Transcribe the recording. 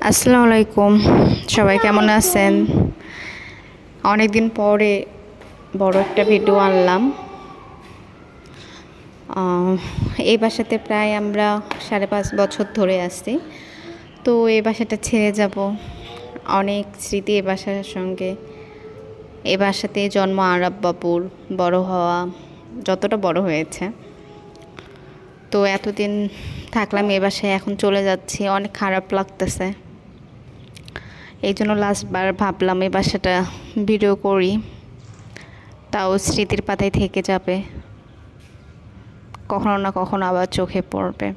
আসসালামু আলাইকুম। সবাই কেমন আছেন? অনেক দিন পরে বড় একটা ভিডিও আনলাম। এই বাসাতে প্রায় আমরা 5.5 বছর ধরে আছি। তো এই বাসাটা ছেড়ে যাব, অনেক স্মৃতি এই বাসার সঙ্গে। এই বাসাতে জন্ম আরাব বাবুর, বড় হওয়া, যতটা বড় হয়েছে। তো এতদিন থাকলাম এই বাসায়, এখন চলে যাচ্ছি, অনেক খারাপ লাগতেছে। এই জন্য লাস্টবার ভাবলাম এই বাসাটা ভিডিও করি, তাও স্মৃতির পাতায় থেকে যাবে, কখনো না কখনো আবার চোখে পড়বে।